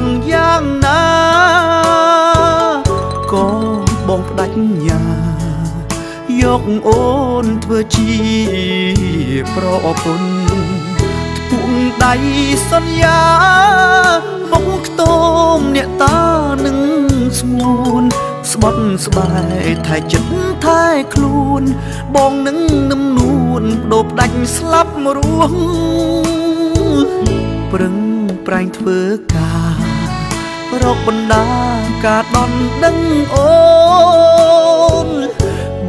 ងយ៉ាងណាក៏បងផ្ដាច់ញាយកអូនធ្វើជាប្រពន្ធពុំដៃសន្យាមកខ្ទមអ្នកតានឹងស្ងួនស្បត់ស្បែកថែចិត្តថែខ្លួនបងនឹងនឹមនួនបដូរផ្ដាច់ស្លាប់រស់ប្រឹងប្រែងធ្វើការរកបណ្ដាការដន់ដឹងអូន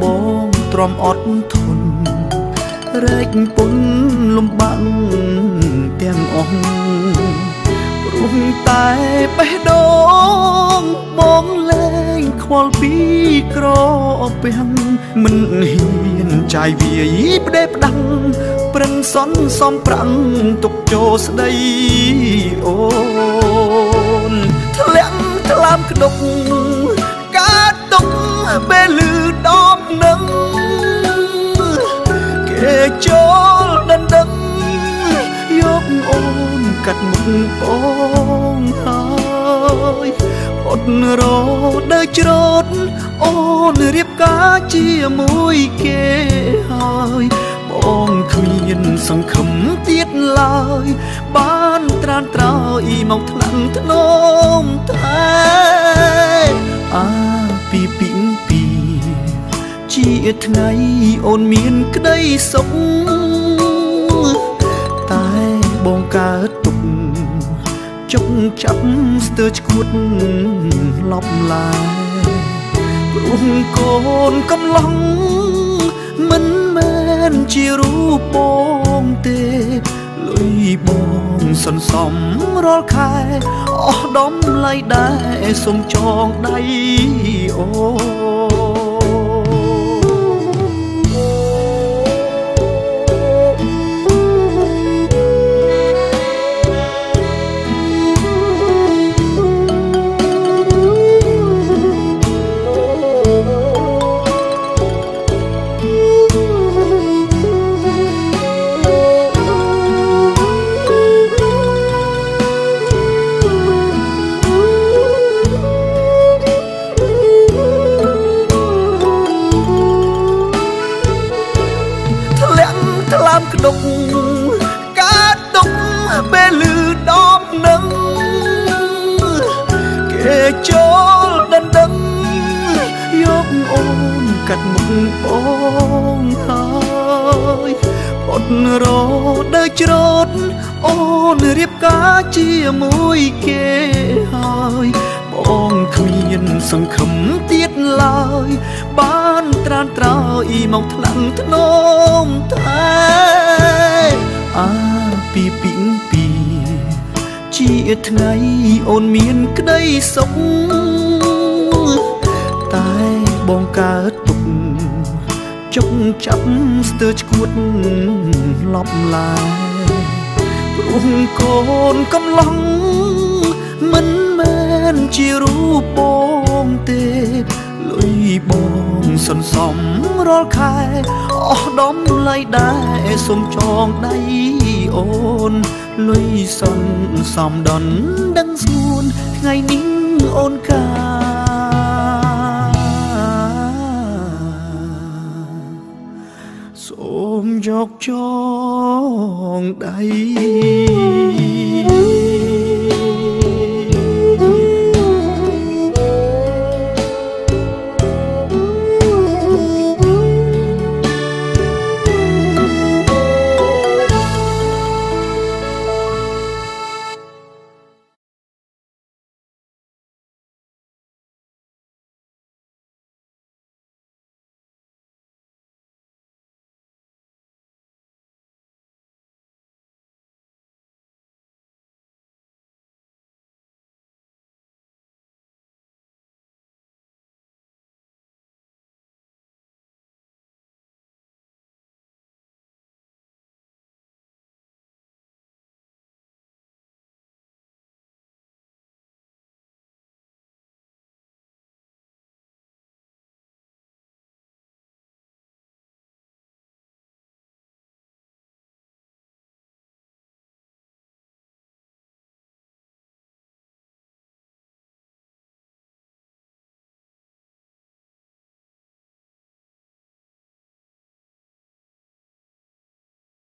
បងទ្រាំអត់ធន់រែកពុនលំបាំងទាំងអស់ព្រោះតែបេះដូងបងលែងខ្វល់ពីក្រពាំងមិនហ៊ានចាយវាយផ្ដេផ្ដាំងប្រឹងសន់សំប្រាំងទុកចូលស្ដីអូនធ្លាក់ថ្លើមក្តុកកើតទុកពេលលឺដំនឹងគេចូលដណ្ដឹងយកអូនកាត់មុខបងហើយអត់រដើរច្រូតអូនរៀបការជាមួយគេហើយបងគ្មានសង្ឃឹមទៀតឡើយបានត្រានត្រោយមកថ្លាំងធ្នមតែអាពីពីជាថ្ងៃអូនមានក្តីសុខតែបងកើតទុកចុកចាប់ស្ទើរឈួតលប់ឡាយព្រោះកូនកំឡុងមិនមែនជារូបបងទេលុយបងសន្សំរាល់ខែអស់ដំឡៃដែរសុំចងដៃអូក្តុកកើតទុកពេលលឺដំនឹងគេចូលដណ្ដឹងយកអូនកាត់មុខបងហើយអត់រដើរច្រូតអូនរៀបការជាមួយគេហើយបងគ្មានសង្ឃឹមទៀតឡើយបានត្រានត្រោយមកថ្លាំងធ្នមតែអាពីជាថ្ងៃអូនមានក្តីសុខតែបងកើតទុកចុកចាប់ស្ទើរឈួតលប់ឡាយព្រោះកូនកំឡុងមិនមែនជារូបបងទេលុយបងសន្សំរាល់ខែអស់ដំឡៃដែរសុំចងដៃអូនលុយសន្សំដន់ដឹងស្ងួនថ្ងៃនេះអូនកាសូមយកចងដៃ